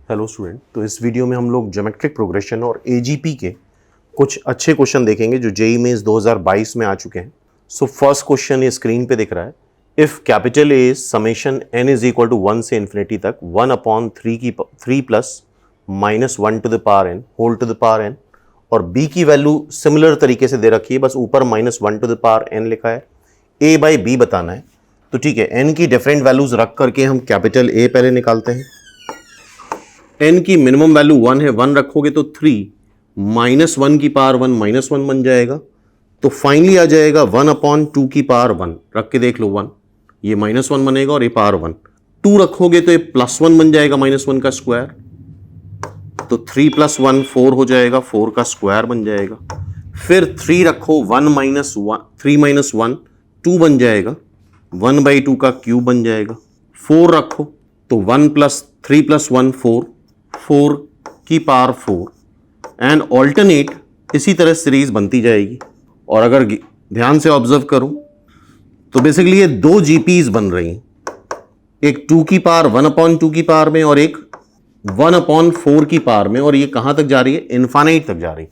Hello student, तो इस video में हम लोग ज्योमेट्रिक प्रोग्रेशन और एजीपी के कुछ अच्छे क्वेश्चन देखेंगे जो जेईई मेंस 2022 में आ चुके हैं। सो फर्स्ट क्वेश्चन ये स्क्रीन पे दिख रहा है। If capital A summation N is equal to 1 से इन्फिनिटी तक 1/3 plus -1 to the power N whole to the power N, और बी की वैल्यू सिमिलर तरीके से दे रखी है, बस ऊपर -1 टू द पावर एन लिखा है। ए बाई बी बताना है। तो ठीक है, एन की डिफरेंट वैल्यूज रख करके हम कैपिटल ए पहले निकालते हैं। n की मिनिमम वैल्यू 1 है, 1 रखोगे तो 3 -1 की पावर 1 -1 बन जाएगा। तो फाइनली आ जाएगा 1/2 की पावर 1। रख के देख लो, 1 ये -1 बनेगा और ये पावर 1। 2 रखोगे तो ये +1 बन जाएगा, -1 का स्क्वायर। तो 3 + 1 4 हो जाएगा, 4 का स्क्वायर बन जाएगा। फिर 3 रखो, 3 - 1 2 बन जाएगा, 1/2 का क्यूब बन जाएगा। 4 रखो तो 1 + 3 + 1 4 की पावर 4 एंड ऑल्टरनेट इसी तरह सीरीज बनती जाएगी। और अगर ध्यान से ऑब्जर्व करूं तो बेसिकली ये दो जीपीज बन रही हैं, एक 2 की पावर 1/2 की पावर में और एक 1/4 की पावर में, और ये कहां तक जा रही है? इनफाइनाइट तक जा रही है।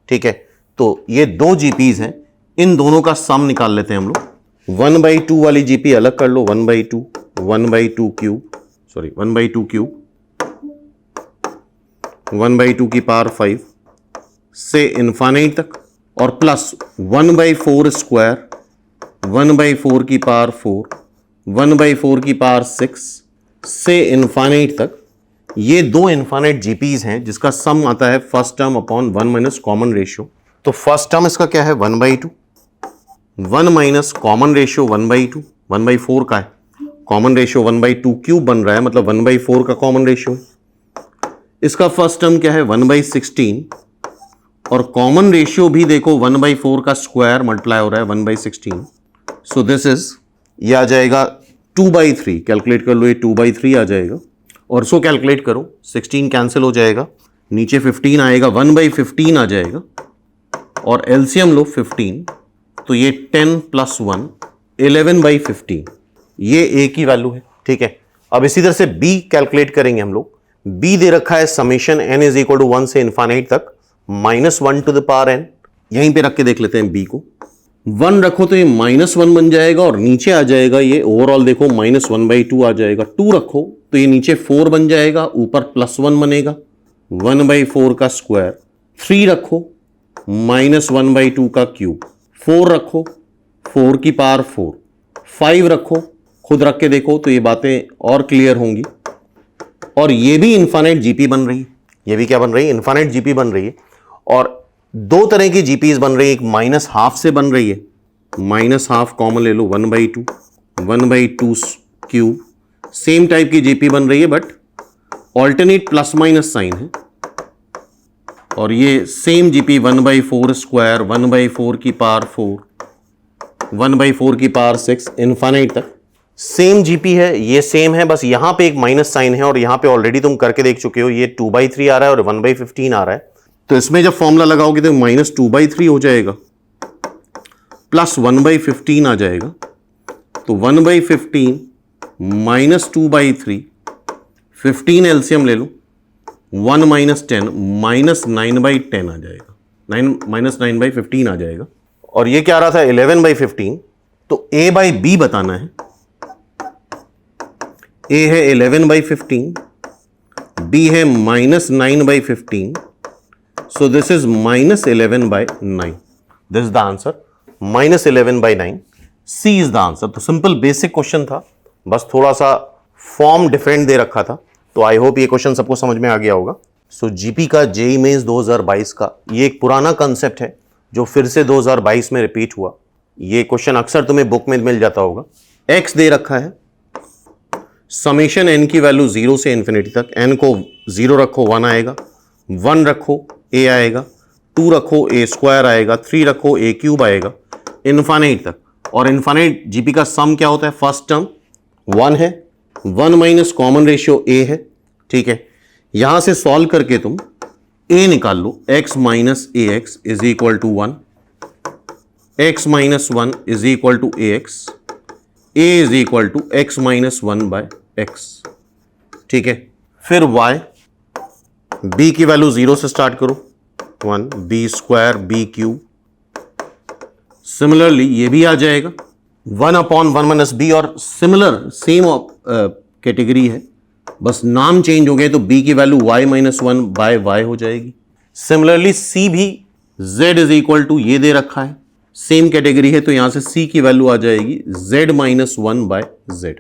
ठीक है, तो ये दो जीपीज हैं, इन दोनों का सम निकाल लेते हैं हम लोग। 1/2 वाली जीपी अलग कर लो, 1/2 क्यूब, सॉरी 1/2 क्यूब 1/2 की पावर 5 से इनफाइनाइट तक, और प्लस 1/4 स्क्वायर 1/4 की पावर 4 1/4 की पावर 6 से इनफाइनाइट तक। ये दो इनफाइनाइट जीपीज हैं जिसका सम आता है first term upon 1 minus common ratio. तो फर्स्ट टर्म इसका क्या है? 1/2, 1 माइनस कॉमन रेशियो 1/2, 1/4 का है, कॉमन रेशियो 1/2 क्यूब बन रहा है, मतलब 1/4 का कॉमन रेशियो। इसका फर्स्ट टर्म क्या है? 1/16, और कॉमन रेशियो भी देखो 1/4 का स्क्वायर मल्टीप्लाई हो रहा है 1/16। सो दिस इज, ये आ जाएगा 2/3। कैलकुलेट कर लो, ये 2/3 आ जाएगा। और सो कैलकुलेट करो, 16 कैंसिल हो जाएगा, नीचे 15 आएगा, 1/15 आ जाएगा, और एलसीएम लो 15, तो ये 10 + 1 11/15, ये ए की वैल्यू है। ठीक है, अब इसी तरह से बी कैलकुलेट करेंगे हम लोग। बी दे रखा है summation n is equal to 1 से इनफाइनाइट तक -1 टू द पावर n। यहीं पे रख के देख लेते हैं बी को। 1 रखो तो ये -1 बन जाएगा, और नीचे आ जाएगा ये ओवरऑल देखो -1/2 आ जाएगा। 2 रखो तो ये नीचे 4 बन जाएगा, ऊपर +1 बनेगा, 1/4 का स्क्वायर। 3 रखो -1/2 का क्यूब। 4 रखो 4 की पावर 4। 5 रखो, खुद रख के देखो तो ये बातें और क्लियर होंगी। और ये भी इनफाइनाइट जीपी बन रही है, ये भी क्या बन रही है? इनफाइनाइट जीपी बन रही है। और दो तरह की जीपीज बन रही है, एक -½ से बन रही है, -½ कॉमन ले लो, 1/2 क्यूब। सेम टाइप की जीपी बन रही है बट ऑल्टरनेट ± साइन है। और ये सेम जीपी 1/4 स्क्वायर 1/4 की पावर 4 1/4 की पावर 6 इनफाइनाइट तक सेम जीपी है। ये सेम है, बस यहां पे एक माइनस साइन है, और यहां पे ऑलरेडी तुम करके देख चुके हो, ये 2/3 आ रहा है और 1/15 आ रहा है। तो इसमें जब फॉर्मूला लगाओगे तो -2/3 हो जाएगा, प्लस 1/15 आ जाएगा। तो 1/15 -2/3, 15 एलसीएम ले लो, 1 - 10 -9/10 आ जाएगा, -9/15 आ जाएगा। और ये क्या आ रहा था? 11/15। तो ए बाई बी बताना है। ए है 11/15, बी है -9/15, so this is -11/9। This is the answer, -11/9। C is the answer. तो सिंपल बेसिक क्वेश्चन था, बस थोड़ा सा फॉर्म डिफरेंट दे रखा था। तो आई होप ये क्वेश्चन सबको समझ में आ गया होगा। सो जीपी का जेईई मेंस 2022 का ये एक पुराना कंसेप्ट है जो फिर से 2022 में रिपीट हुआ। ये क्वेश्चन अक्सर तुम्हें बुक में मिल जाता होगा। एक्स दे रखा है, समेशन एन की वैल्यू 0 से इन्फिनिटी तक, एन को 0 रखो 1 आएगा, 1 रखो ए आएगा, 2 रखो ए स्क्वायर आएगा, 3 रखो ए क्यूब आएगा, इनफाइनाइट तक। और इनफाइनाइट जीपी का सम क्या होता है? फर्स्ट टर्म 1 है, 1 माइनस कॉमन रेशियो ए है। ठीक है, यहां से सॉल्व करके तुम ए निकाल लो, x minus A X is equal to 1, x minus 1 is equal to A X, a is equal to x minus 1 by X. ठीक है, फिर y b की वैल्यू 0 से स्टार्ट करो, 1 b square b cube. Similarly ये भी आ जाएगा 1 अपॉन 1 माइनस बी, और सिमिलर सेम कैटेगरी है, बस नाम चेंज हो गए तो b की वैल्यू y माइनस 1 बाय y हो जाएगी। सिमिलरली c भी z इज इक्वल टू ये दे रखा है, सेम कैटेगरी है, तो यहां से c की वैल्यू आ जाएगी z माइनस 1 बाय z।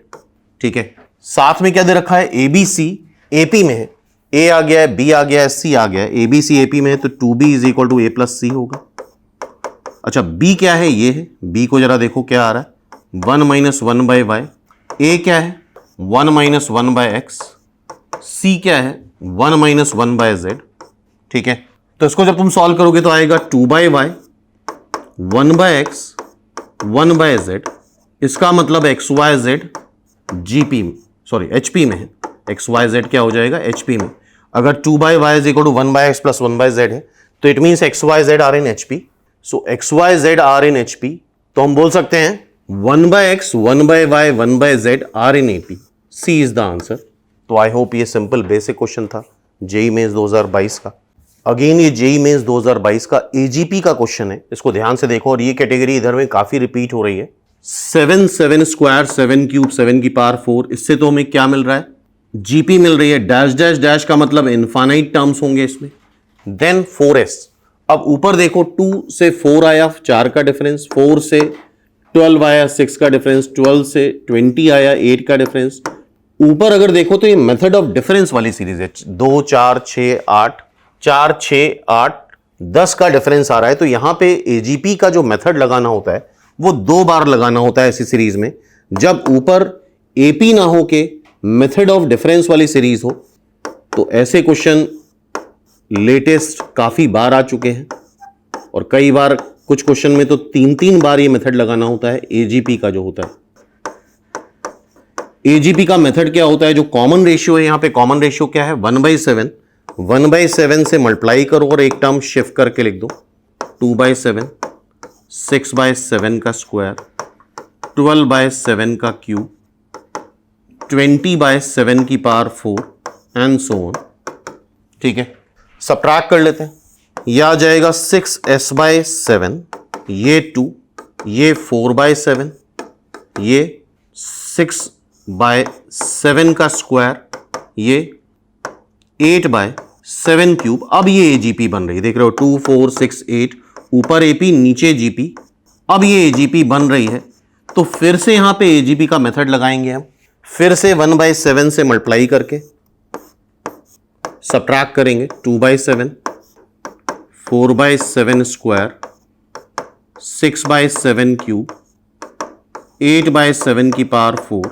ठीक है, साथ में क्या दे रखा है, ABC AP में है, A आ गया है, B आ गया है, C आ गया है, ABC AP में है तो 2B is equal to A plus C होगा। अच्छा B क्या है, ये है, B को जरा देखो क्या आ रहा है, 1 माइनस 1 बाय वाई। A क्या है, 1 माइनस 1 बाय एक्स। C क्या है, 1 माइनस 1 बाय जेड। ठीक है, तो इसको जब तुम सॉल्व करोगे तो आएगा 2 by Y, 1 by X, 1 by Z. इसका मतलब एक्स वाई जेड जीपी में, सॉरी एचपी में है, एक्स वाई जेड क्या हो जाएगा, एचपी में। अगर 2 by Y is equal to 1 by X plus 1 by Z है तो it means X Y Z are in HP. So X Y Z are in HP, तो हम बोल सकते हैं 1 by X, 1 by Y, 1 by Z are in AP. C is the answer. तो I hope ये simple basic question था JEE Mains 2022 का। Again ये जेई मेंस 2022 का एजीपी का क्वेश्चन है, इसको ध्यान से देखो, और ये कैटेगरी इधर में काफी रिपीट हो रही है। 7 7 स्क्वायर 7 क्यूब 7 की पावर 4, इससे तो हमें क्या मिल रहा है, जीपी मिल रही है। डैश डैश डैश का मतलब इनफाइनाइट टर्म्स होंगे इसमें। देन 4s, अब ऊपर देखो 2 से 4 आया, 4 का डिफरेंस, 4 से 12 आया, 6 का डिफरेंस, 12 से 20 आया, 8 का डिफरेंस। ऊपर अगर देखो तो ये मेथड ऑफ डिफरेंस वाली सीरीज है, 2 4 6 8, 4 6 8 10 का डिफरेंस आ रहा है। तो यहां पे एजीपी का जो मेथड लगाना होता है वो 2 बार लगाना होता है ऐसी सीरीज में, जब ऊपर एपी ना हो के मेथड ऑफ डिफरेंस वाली सीरीज हो। तो ऐसे क्वेश्चन लेटेस्ट काफी बार आ चुके हैं, और कई बार कुछ क्वेश्चन में तो 3 बार ये मेथड लगाना होता है एजीपी का जो होता है। एजीपी का मेथड क्या होता है, जो कॉमन रेशियो है, यहां पे कॉमन रेशियो क्या है, 1/7, 1/7 से मल्टीप्लाई करो और एक टर्म शिफ्ट करके लिख दो, 2/7, 6/7 का स्क्वायर, 12/7 का क्यूब, 20/7 की पावर 4 एंड सो ऑन। ठीक है, सबट्रैक्ट कर लेते हैं, यह आ जाएगा 6s/7, ये 2, ये 4/7, ये 6/7 का स्क्वायर, ये 8/7 क्यूब। अब ये एजीपी बन रही है, देख रहे हो 2 4 6 8, ऊपर एपी नीचे जीपी। अब ये एजीपी बन रही है, तो फिर से यहां पे एजीपी का मेथड लगाएंगे हम, फिर से 1/7 से मल्टीप्लाई करके सबट्रैक्ट करेंगे, 2/7, 4/7 स्क्वायर, 6/7 क्यूब, 8/7 की पावर 4,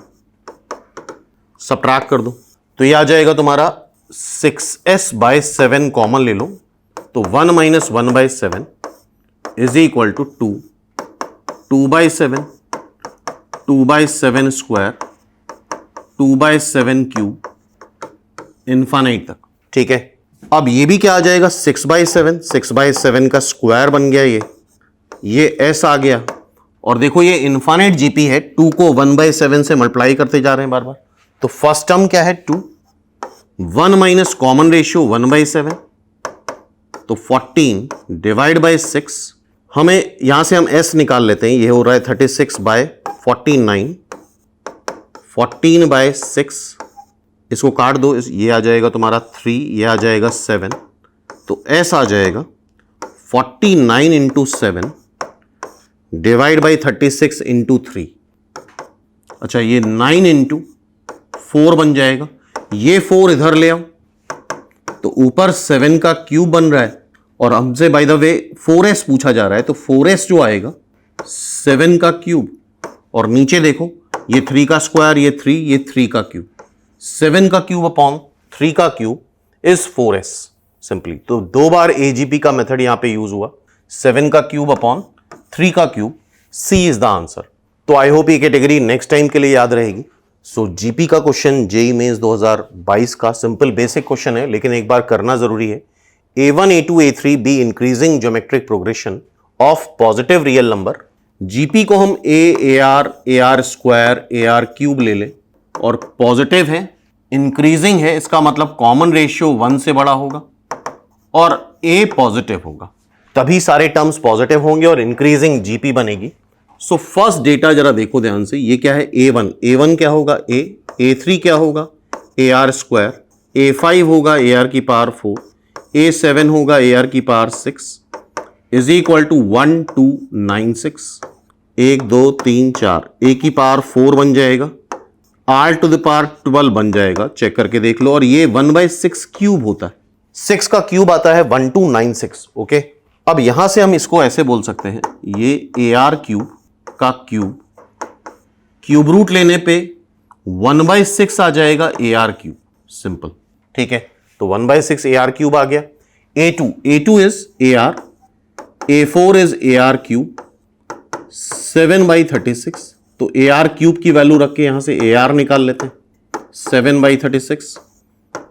सबट्रैक्ट कर दो तो ये आ जाएगा तुम्हारा 6s/7 कॉमन ले लो, तो 1 minus 1/7 is equal to 2, 2/7, 2/7 square, 2/7 cube, infinite तक। ठीक है, अब ये भी क्या आ जाएगा, 6/7, 6/7 का स्क्वायर बन गया, ये s आ गया, और देखो ये इनफाइनाइट जीपी है, 2 को 1/7 से मल्टीप्लाई करते जा रहे हैं बार बार। तो फर्स्ट टर्म क्या है, 2, 1 माइनस कॉमन रेशियो 1/7, तो 14 डिवाइड बाय 6, हमें यहां से हम s निकाल लेते हैं, ये हो रहा है 36/49, 14/6, इसको काट दो, ये आ जाएगा तुम्हारा 3, ये आ जाएगा 7, तो s आ जाएगा 49 इंटू 7 डिवाइड बाई 36 इंटू 3। अच्छा, ये 9 इंटू 4 बन जाएगा, ये 4 इधर ले आओ, तो ऊपर 7 का क्यूब बन रहा है, और हमसे बाय द वे 4s पूछा जा रहा है, तो 4s जो आएगा 7 का क्यूब, और नीचे देखो ये 3 का स्क्वायर, ये 3, ये 3 का क्यूब, 7 का क्यूब अपॉन 3 का क्यूब इज 4s सिंपली। तो 2 बार एजीपी का मेथड यहां पे यूज हुआ, 7 का क्यूब अपॉन 3 का cube, C is the answer. तो आई होप ये कैटेगरी नेक्स्ट टाइम के लिए याद रहेगी। सो जीपी का क्वेश्चन जेई मेंस 2022 का सिंपल बेसिक क्वेश्चन है, लेकिन एक बार करना जरूरी है। A1 A2 A3 be increasing geometric progression of positive real number. GP को हम AR स्क्वायर AR क्यूब ले लें, और पॉजिटिव है इंक्रीजिंग है, इसका मतलब कॉमन रेशियो 1 से बड़ा होगा और ए पॉजिटिव होगा, तभी सारे टर्म्स पॉजिटिव होंगे और इंक्रीजिंग जीपी बनेगी। सो फर्स्ट डेटा जरा देखो ध्यान से, ये क्या है ए1 क्या होगा ए3 क्या होगा AR स्क्वायर, A5 होगा AR की पावर 4, A7 होगा AR की power 6 is equal to 1296, 1 2 3 4, A की पावर 4 बन जाएगा, R टू द पावर 12 बन जाएगा, चेक करके देख लो। और ये 1/6 क्यूब होता है, 6 का क्यूब आता है 1296। ओके, अब यहां से हम इसको ऐसे बोल सकते हैं, ये AR क्यूब का क्यूब रूट लेने पे 1/6 आ जाएगा AR क्यूब, सिंपल। ठीक है, तो 1/6 AR क्यूब आ गया। A2 is AR, A4 is AR cube, 7/36, तो AR क्यूब की वैल्यू रख के यहां से AR निकाल लेते हैं। 7/36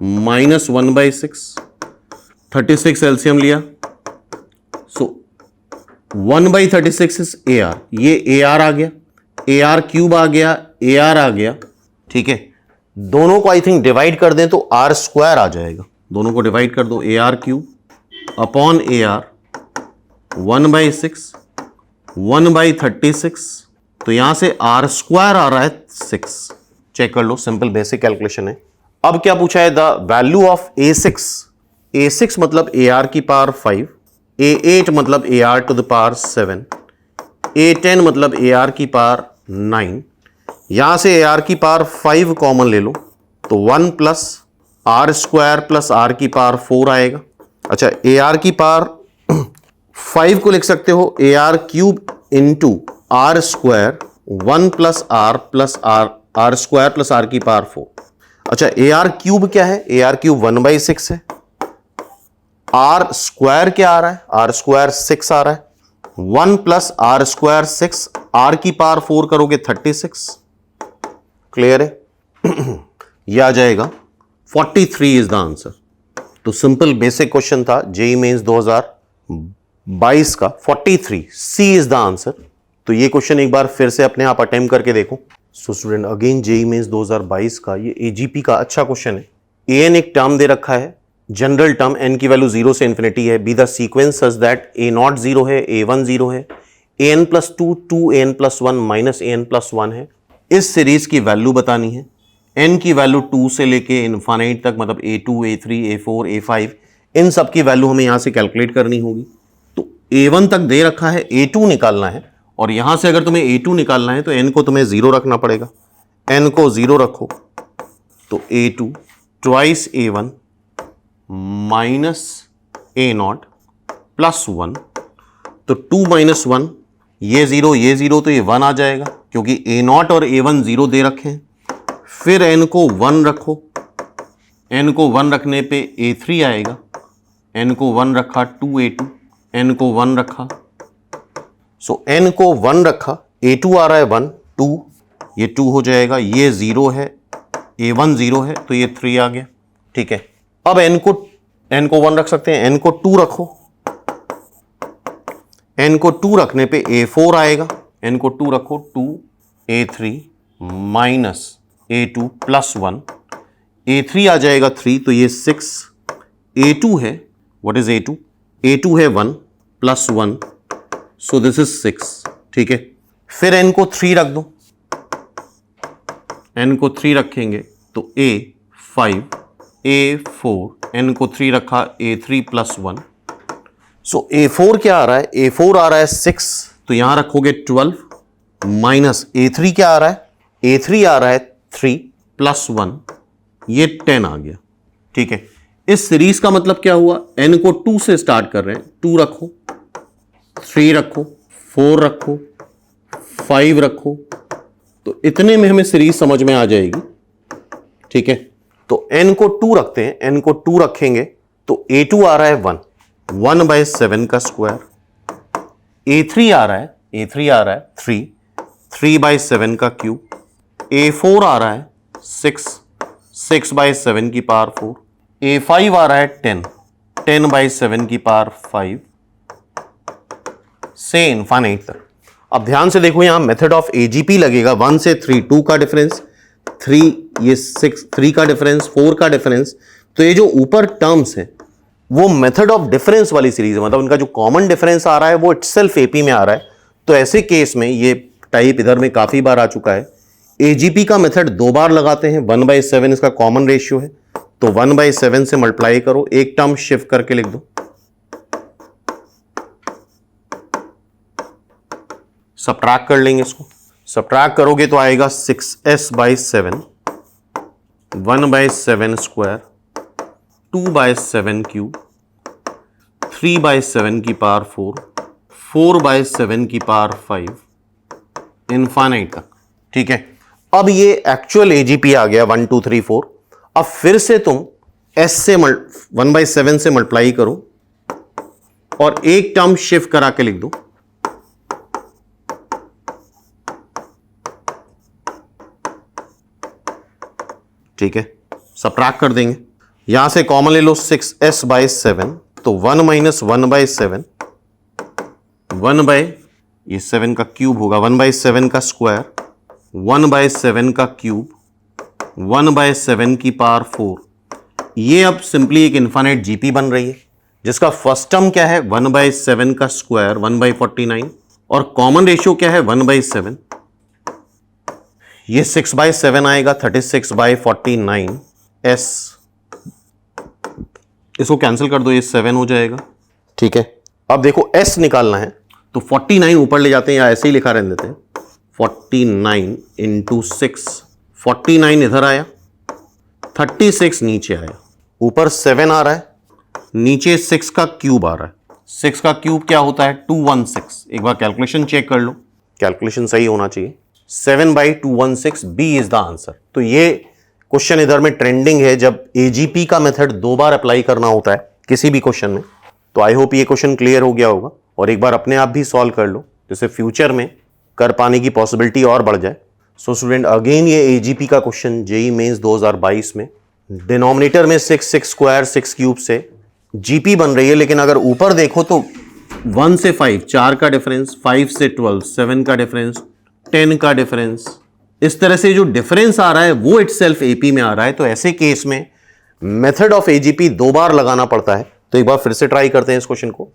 माइनस 1/6, 36 एलसीएम लिया, सो 1/36 इज AR, ये AR आ गया, AR क्यूब आ गया, AR आ गया। ठीक है, दोनों को आई थिंक डिवाइड कर दें तो R स्क्वायर आ जाएगा, दोनों को डिवाइड कर दो, AR क्यूब अपॉन AR 1/6 1/36, तो यहां से R स्क्वायर आ रहा है 6, चेक कर लो, सिंपल बेसिक कैलकुलेशन है। अब क्या पूछा है, द वैल्यू ऑफ A6 मतलब AR की पावर 5, A8 मतलब AR to the power 7, A10 मतलब AR की पावर 9, यहां से AR की पावर 5 कॉमन ले लो तो 1 plus R square plus R की पावर 4 आएगा। अच्छा, AR की पावर 5 को लिख सकते हो AR cube into R square 1 plus R square plus R की पावर 4। अच्छा, AR क्यूब क्या है, AR क्यूब 1/6 है, R स्क्वायर क्या आ रहा है, R स्क्वायर 6 आ रहा है, 1 प्लस R स्क्वायर 6, R की पावर 4 करोगे 36, क्लियर है। यह आ जाएगा 43 इज द आंसर। तो सिंपल बेसिक क्वेश्चन था जेईई मेंस 2022 का, 43 सी इज द आंसर। तो ये क्वेश्चन एक बार फिर से अपने आप अटेम्प्ट करके देखो। So student, again JEE Mains 2022 का ये एजीपी का अच्छा क्वेश्चन है। एन एक टर्म दे रखा है, जनरल टर्म, एन की वैल्यू 0 से इन्फिनिटी है, be the sequence such that A0 0 है, A1 0 है, an+2 2an+1 माइनस an+1 है। इस सीरीज की वैल्यू बतानी है, n की वैल्यू 2 से लेके इनफाइनाइट तक, मतलब A2 A3 A4 A5, इन सब की वैल्यू हमें यहां से कैलकुलेट करनी होगी। तो A1 तक दे रखा है, A2 निकालना है, और यहां से अगर तुम्हें A2 निकालना है तो n को तुम्हें 0 रखना पड़ेगा, n को 0 रखो तो A2 twice A1 minus A0 plus 1, तो 2 माइनस 1, ये 0 तो ये 1 आ जाएगा, क्योंकि A0 और A1 0 दे रखे हैं। फिर n को 1 रखो, n को 1 रखने पे A3 आएगा, n को 1 रखा 2A2, n को 1 रखा, सो n को 1 रखा, A2 आ रहा है 1, 2, ये 2 हो जाएगा, ये 0 है, A1 0 है, तो ये 3 आ गया। ठीक है, अब n को 1 रख सकते हैं, n को 2 रखो, n को 2 रखने पे A4 आएगा, n को 2 रखो, 2 A3 minus A2 plus 1, A3 आ जाएगा 3, तो ये 6, A2 है, व्हाट इज A2? A2 है 1 प्लस 1, सो दिस इज 6। ठीक है, फिर n को 3 रख दो, n को 3 रखेंगे तो A5 A4, n को 3 रखा, A3 प्लस 1, सो A4 क्या आ रहा है, A4 आ रहा है 6, तो यहां रखोगे 12 माइनस A3 क्या आ रहा है, A3 आ रहा है 3 प्लस 1, ये 10 आ गया। ठीक है, इस सीरीज का मतलब क्या हुआ, n को 2 से स्टार्ट कर रहे हैं, 2 रखो, 3 रखो, 4 रखो, 5 रखो, तो इतने में हमें सीरीज समझ में आ जाएगी। ठीक है, तो n को 2 रखते हैं, n को 2 रखेंगे तो A2 आ रहा है 1/7 का स्क्वायर, A3 आ रहा है 3, 3/7 का क्यूब, A4 आ रहा है 6/7 की पावर 4, A5 आ रहा है 10/7 की पावर 5 से इनफाइनाइट तक। अब ध्यान से देखो, यहां मेथड ऑफ एजीपी लगेगा, 1 से 3 2 का डिफरेंस, 3, ये 6, 3 का डिफरेंस, 4 का डिफरेंस। तो ये जो ऊपर टर्म्स है वो मेथड ऑफ डिफरेंस वाली सीरीज है, मतलब उनका जो कॉमन डिफरेंस आ रहा है वो इटसेल्फ एपी में आ रहा है। तो ऐसे केस में ये टाइप इधर में काफी बार आ चुका है। एजीपी का मेथड 2 बार लगाते हैं, 1/7 इसका कॉमन रेशियो है, तो 1/7 से मल्टीप्लाई करो, एक टर्म शिफ्ट करके लिख दो, सबट्रैक्ट कर लेंगे इसको। सबट्रैक्ट करोगे तो आएगा 6s/7, 1/7 स्क्वायर, 2/7 क्यूब, 3/7 की पावर 4, 4/7 की पावर 5, इनफाइनाइट तक। ठीक है, अब ये एक्चुअल एजीपी आ गया 1 2 3 4। अब फिर से तुम s से 1/7 से मल्टीप्लाई करो और एक टर्म शिफ्ट करा के लिख दो, ठीक है। सबट्रैक्ट कर देंगे, यहां से कॉमन ले लो 6s/7, तो 1 - 1/7, 1 - 7 का क्यूब होगा, 1/7 का स्क्वायर, 1/7 का क्यूब, 1/7 की पावर 4। ये अब सिंपली एक इनफाइनाइट जीपी बन रही है, जिसका फर्स्ट टर्म क्या है 1/7 का स्क्वायर, 1/49, और कॉमन रेशियो क्या है 1/7। ये 6/7 आएगा, 36/49 s, इसको कैंसिल कर दो, ये 7 हो जाएगा। ठीक है, अब देखो s निकालना है तो 49 ऊपर ले जाते हैं या ऐसे ही लिखा रहने देते हैं, 49 × 6, 49 इधर आया, 36 नीचे आया, ऊपर 7 आ रहा है, नीचे 6 का क्यूब आ रहा है। 6 का क्यूब क्या होता है 216, एक बार कैलकुलेशन चेक कर लो, कैलकुलेशन सही होना चाहिए। 7/216, बी इज द आंसर। तो ये क्वेश्चन इधर में ट्रेंडिंग है, जब एजीपी का मेथड 2 बार अप्लाई करना होता है किसी भी क्वेश्चन में। तो आई होप ये क्वेश्चन क्लियर हो गया होगा, और एक बार अपने आप भी सॉल्व कर लो, जिससे फ्यूचर में कर पाने की पॉसिबिलिटी और बढ़ जाए। सो स्टूडेंट, अगेन ये एजीपी का क्वेश्चन जेईई मेंस 2022 में डिनोमिनेटर में 6 स्क्वायर 6 क्यूब से जीपी बन रही है, लेकिन अगर ऊपर देखो तो 1 से 5 4 का डिफरेंस, 5 से 12 7 का डिफरेंस, 10 का डिफरेंस, इस तरह से जो डिफरेंस आ रहा है वो इटसेल्फ एपी में आ रहा है। तो ऐसे केस में मेथड ऑफ एजीपी 2 बार लगाना पड़ता है। तो एक बार फिर से ट्राई करते हैं इस क्वेश्चन को।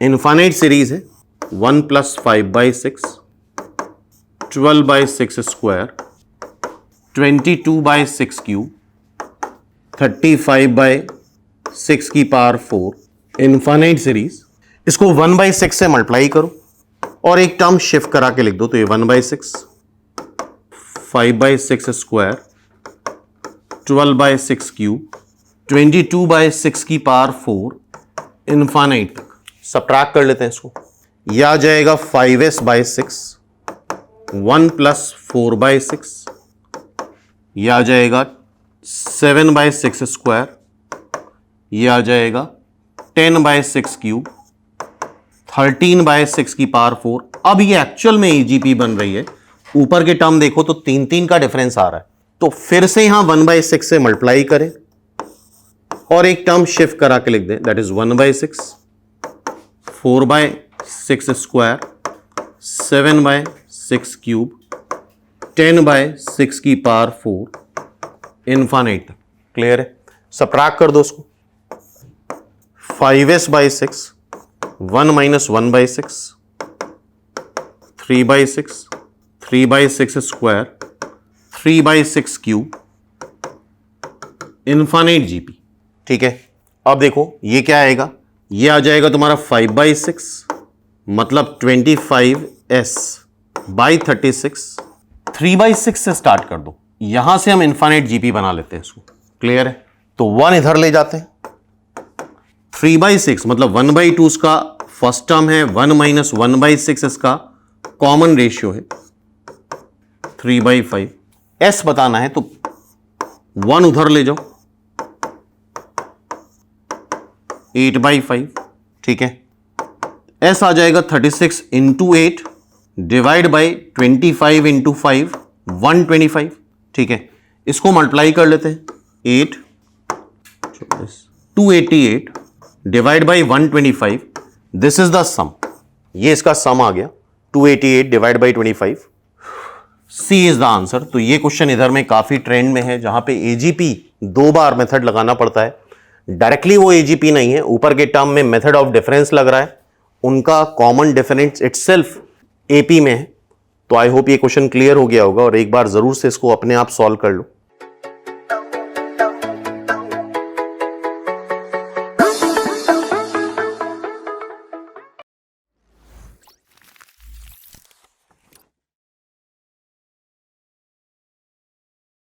इनफाइनाइट सीरीज है, 1 + 5/6, 12/6 स्क्वायर, 22/6 क्यूब, 35/6 की पावर 4, इनफाइनाइट सीरीज। इसको 1/6 से मल्टीप्लाई करो और एक टर्म शिफ्ट करा के लिख दो, तो ये 1/6, 5/6 स्क्वायर, 12/6 क्यूब, 22/6 की पावर 4, इनफाइनाइट तक। सबट्रैक्ट कर लेते हैं इसको, यह आ जाएगा 5s/6, 1 + 4/6, यह आ जाएगा 7/6 स्क्वायर, यह आ जाएगा 10/6 क्यूब, 13/6 की पावर 4। अब ये एक्चुअल में एजीपी बन रही है, ऊपर के टर्म देखो तो 3 का डिफरेंस आ रहा है। तो फिर से यहां 1/6 से मल्टीप्लाई करें और एक टर्म शिफ्ट करा के लिख दें, दैट इज 1/6, 4/6 स्क्वायर, 7/6 क्यूब, 10/6 की पावर 4, इनफाइनाइट तक। क्लियर है? सबट्रैक्ट कर दो उसको, 5s/6, 1 - 1/6, 3/6, 3/6 square, 3/6 cube, infinite GP. ठीक है, अब देखो ये क्या आएगा, ये आ जाएगा तुम्हारा 5/6, मतलब 25s/36, 3/6 से स्टार्ट कर दो, यहां से हम इनफाइनाइट जीपी बना लेते हैं इसको। क्लियर है? तो 1 इधर ले जाते हैं, 3/6 मतलब 1/2 इसका फर्स्ट टर्म है, 1 - 1/6 इसका कॉमन रेशियो है, 3/5। s बताना है तो 1 उधर ले जाओ, 8/5। ठीक है, s आ जाएगा 36 × 8 डिवाइड बाई 25 × 5, 125। ठीक है, इसको मल्टीप्लाई कर लेते हैं, 8 288 divide by 125, this is the sum. ये इसका सम आ गया, 288 divide by 25। C is the answer. तो ये क्वेश्चन इधर में काफी ट्रेंड में है, जहां पे एजीपी 2 बार मेथड लगाना पड़ता है। डायरेक्टली वो एजीपी नहीं है, ऊपर के टर्म में मेथड ऑफ डिफरेंस लग रहा है, उनका कॉमन डिफरेंस इटसेल्फ एपी में है। तो आई होप ये क्वेश्चन क्लियर हो गया होगा, और एक बार जरूर से इसको अपने आप सॉल्व कर लो।